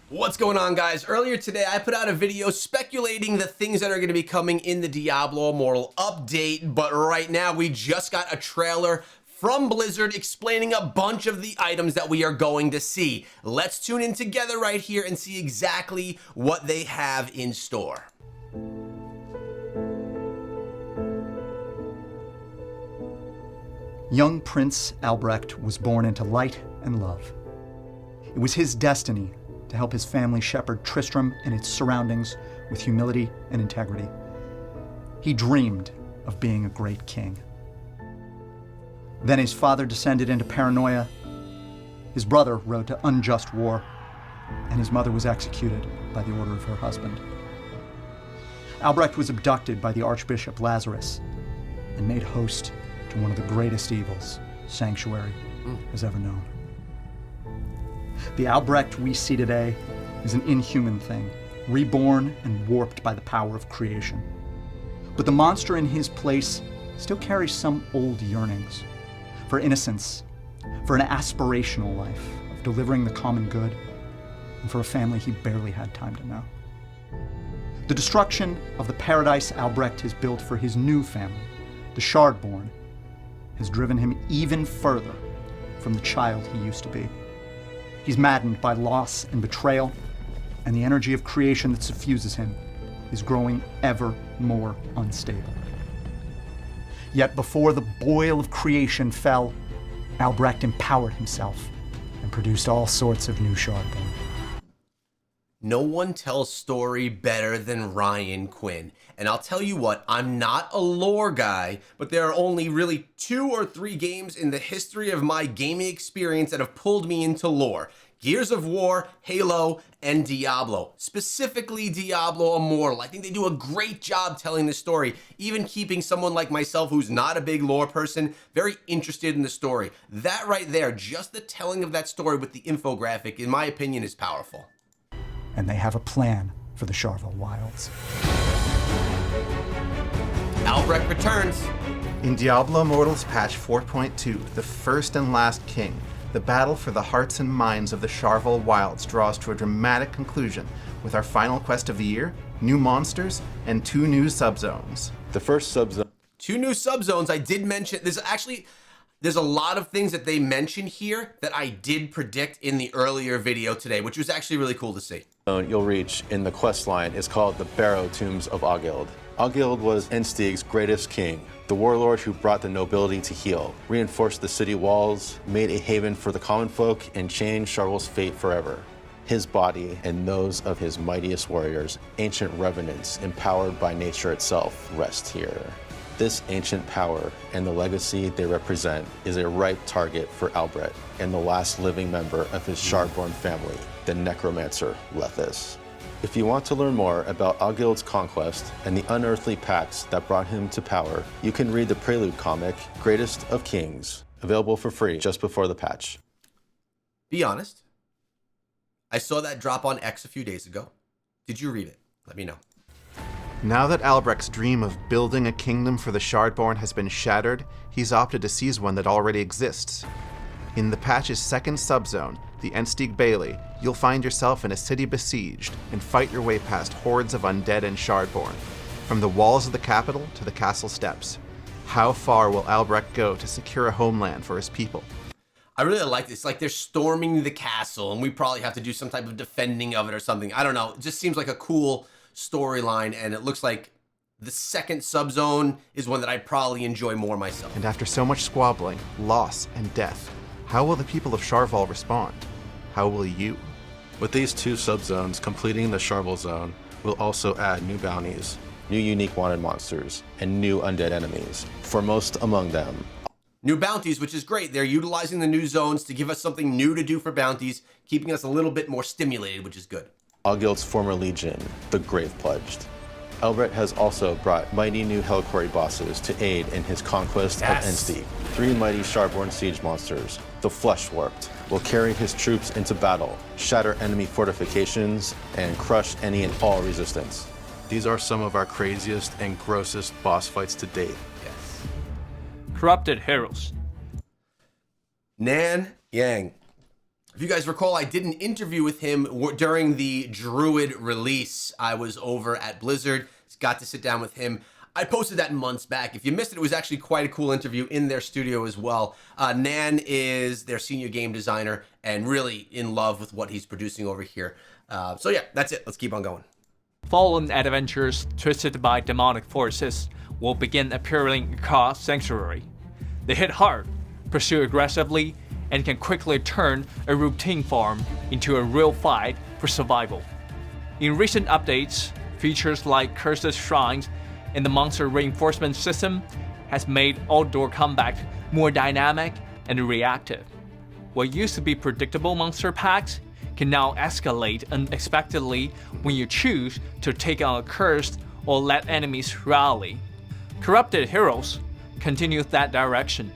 What's going on, guys? Earlier today, I put out a video speculating the things that are going to be coming in the Diablo Immortal update, but right now we just got a trailer from Blizzard explaining a bunch of the items that we are going to see. Let's tune in together right here and see exactly what they have in store. Young Prince Albrecht was born into light and love. It was his destiny to help his family shepherd Tristram and its surroundings with humility and integrity. He dreamed of being a great king. Then his father descended into paranoia, his brother rode to unjust war, and his mother was executed by the order of her husband. Albrecht was abducted by the Archbishop Lazarus and made host to one of the greatest evils Sanctuary has ever known. The Albrecht we see today is an inhuman thing, reborn and warped by the power of creation. But the monster in his place still carries some old yearnings for innocence, for an aspirational life of delivering the common good, and for a family he barely had time to know. The destruction of the paradise Albrecht has built for his new family, the Shardborn, has driven him even further from the child he used to be. He's maddened by loss and betrayal, and the energy of creation that suffuses him is growing ever more unstable. Yet before the boil of creation fell, Albrecht empowered himself and produced all sorts of new Shardborn. No one tells story better than Ryan Quinn. And I'll tell you what, I'm not a lore guy, but there are only really 2 or 3 games in the history of my gaming experience that have pulled me into lore. Gears of War, Halo, and Diablo. Specifically Diablo Immortal. I think they do a great job telling the story, even keeping someone like myself who's not a big lore person very interested in the story. That right there, just the telling of that story with the infographic, in my opinion, is powerful. And they have a plan for the Charvel Wilds. Albrecht returns. In Diablo Immortal's patch 4.2, the first and last king, the battle for the hearts and minds of the Charvel Wilds draws to a dramatic conclusion with our final quest of the year, new monsters, and 2 new subzones. The first subzone. 2 new subzones. I did mention, there's a lot of things that they mention here that I did predict in the earlier video today, which was actually really cool to see. You'll reach in the quest line is called the Barrow Tombs of Ogild. Ogild was Enstig's greatest king, the warlord who brought the nobility to heel, reinforced the city walls, made a haven for the common folk, and changed Charvel's fate forever. His body and those of his mightiest warriors, ancient revenants empowered by nature itself, rest here. This ancient power and the legacy they represent is a ripe target for Albrecht and the last living member of his Shardborn family, the necromancer Lethis. If you want to learn more about Ogild's conquest and the unearthly pacts that brought him to power, you can read the prelude comic, Greatest of Kings, available for free just before the patch. Be honest. I saw that drop on X a few days ago. Did you read it? Let me know. Now that Albrecht's dream of building a kingdom for the Shardborn has been shattered, he's opted to seize one that already exists. In the patch's second subzone, the Enstig Bailey, you'll find yourself in a city besieged and fight your way past hordes of undead and Shardborn. From the walls of the capital to the castle steps, how far will Albrecht go to secure a homeland for his people? I really like this. Like, they're storming the castle, and we probably have to do some type of defending of it or something. I don't know. It just seems like a cool storyline, and it looks like the second subzone is one that I'd probably enjoy more myself. And after so much squabbling, loss, and death, how will the people of Charvel respond? How will you? With these 2 subzones completing the Charvel zone, we'll also add new bounties, new unique wanted monsters, and new undead enemies, foremost among them. New bounties, which is great. They're utilizing the new zones to give us something new to do for bounties, keeping us a little bit more stimulated, which is good. Ogild's former legion, the Grave Pledged. Albrecht has also brought mighty new Hellquarry bosses to aid in his conquest of Enstig. 3 mighty Shardborn siege monsters, the Flesh Warped, will carry his troops into battle, shatter enemy fortifications, and crush any and all resistance. These are some of our craziest and grossest boss fights to date. Yes. Corrupted Heralds. Nan Yang. If you guys recall, I did an interview with him during the Druid release. I was over at Blizzard, got to sit down with him. I posted that months back. If you missed it, it was actually quite a cool interview in their studio as well. Nan is their senior game designer and really in love with what he's producing over here. So yeah, that's it. Let's keep on going. Fallen adventurers twisted by demonic forces will begin appearing across Sanctuary. They hit hard, pursue aggressively, and can quickly turn a routine farm into a real fight for survival. In recent updates, features like Cursed Shrines and the monster reinforcement system has made outdoor combat more dynamic and reactive. What used to be predictable monster packs can now escalate unexpectedly when you choose to take on a curse or let enemies rally. Corrupted Heroes continues that direction.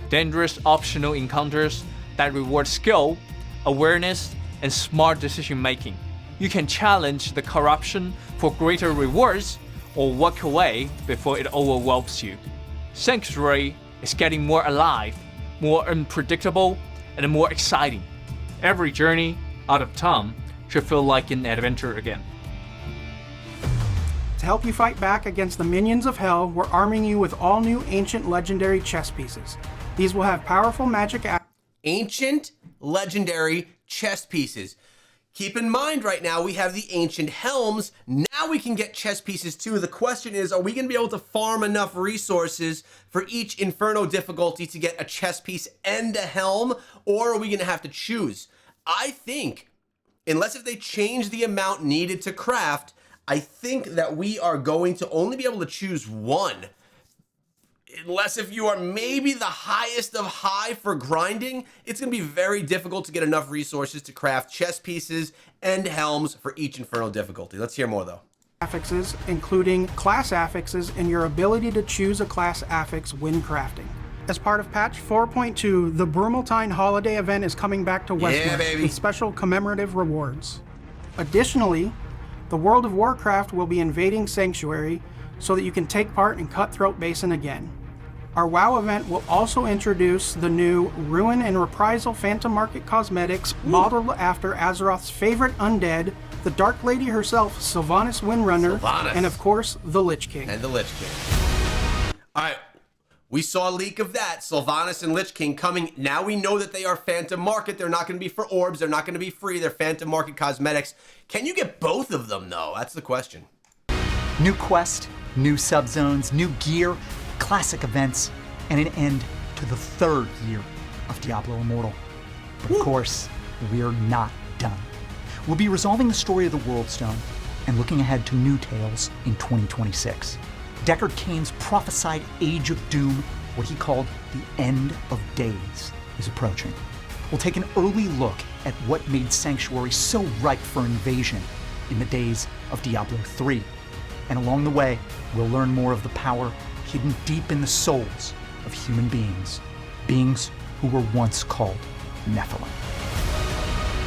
Dangerous optional encounters that reward skill, awareness, and smart decision-making. You can challenge the corruption for greater rewards or walk away before it overwhelms you. Sanctuary is getting more alive, more unpredictable, and more exciting. Every journey out of town should feel like an adventure again. To help you fight back against the minions of hell, we're arming you with all new ancient legendary chess pieces. These will have powerful magic Ancient legendary chess pieces. Keep in mind right now we have the ancient helms. Now we can get chess pieces too. The question is, are we going to be able to farm enough resources for each Inferno difficulty to get a chess piece and a helm, or are we going to have to choose? I think, unless if they change the amount needed to craft, I think that we are going to only be able to choose one. Unless if you are maybe the highest of high for grinding, it's going to be very difficult to get enough resources to craft chess pieces and helms for each Inferno difficulty. Let's hear more though. affixes, including class affixes and your ability to choose a class affix when crafting. As part of patch 4.2, the Brumaltine holiday event is coming back to Westwood with special commemorative rewards. Additionally, the World of Warcraft will be invading Sanctuary so that you can take part in Cutthroat Basin again. Our WoW event will also introduce the new Ruin and Reprisal Phantom Market cosmetics modeled after Azeroth's favorite undead, the Dark Lady herself, Sylvanas Windrunner, and of course, the Lich King. And the Lich King. All right, we saw a leak of that, Sylvanas and Lich King coming. Now we know that they are Phantom Market. They're not going to be for orbs. They're not going to be free. They're Phantom Market cosmetics. Can you get both of them, though? That's the question. New quest, new subzones, new gear, classic events, and an end to the third year of Diablo Immortal. But of course, we're not done. We'll be resolving the story of the Worldstone and looking ahead to new tales in 2026. Deckard Cain's prophesied Age of Doom, what he called the End of Days, is approaching. We'll take an early look at what made Sanctuary so ripe for invasion in the days of Diablo 3. And along the way, we'll learn more of the power hidden deep in the souls of human beings, beings who were once called Nephilim.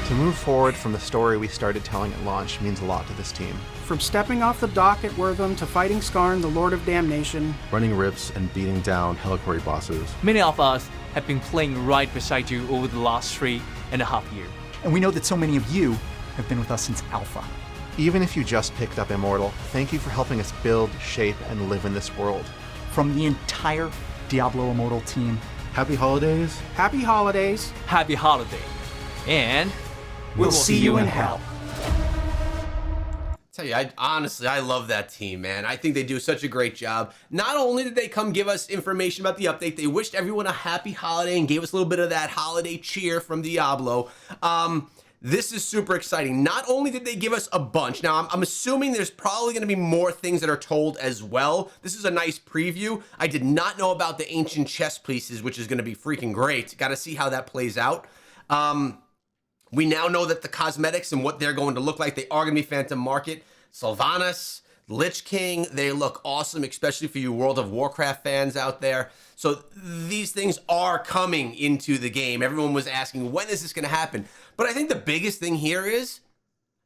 To move forward from the story we started telling at launch means a lot to this team. From stepping off the dock at Wortham to fighting Skarn, the Lord of Damnation, running rifts and beating down Helliquary bosses. Many of us have been playing right beside you over the last 3.5 years. And we know that so many of you have been with us since Alpha. Even if you just picked up Immortal, thank you for helping us build, shape, and live in this world. From the entire Diablo Immortal team, Happy holidays. Happy Holidays, Happy holiday. And we'll see you in hell. Tell you, honestly, I love that team, man. I think they do such a great job. Not only did they come give us information about the update, they wished everyone a happy holiday and gave us a little bit of that holiday cheer from Diablo. This is super exciting. Not only did they give us a bunch, now I'm assuming there's probably gonna be more things that are told as well. This is a nice preview. I did not know about the ancient chess pieces, which is gonna be freaking great. Gotta see how that plays out. We now know that the cosmetics and what they're going to look like, they are going to be Phantom Market. Sylvanas, Lich King, they look awesome, especially for you World of Warcraft fans out there. So these things are coming into the game. Everyone was asking, when is this going to happen? But I think the biggest thing here is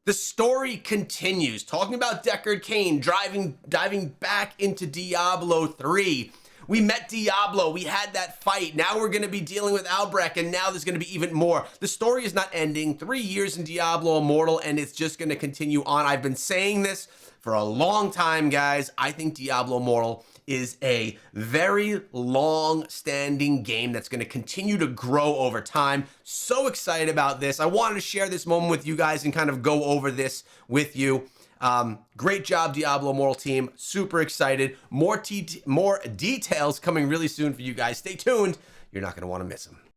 the story continues. Talking about Deckard Cain diving back into Diablo 3. We met Diablo. We had that fight. Now we're going to be dealing with Albrecht, and now there's going to be even more. The story is not ending. 3 years in Diablo Immortal, and it's just going to continue on. I've been saying this for a long time, guys. I think Diablo Immortal is a very long-standing game that's going to continue to grow over time. So excited about this. I wanted to share this moment with you guys and kind of go over this with you. Great job, Diablo Immortal team. Super excited. More details coming really soon for you guys. Stay tuned. You're not going to want to miss them.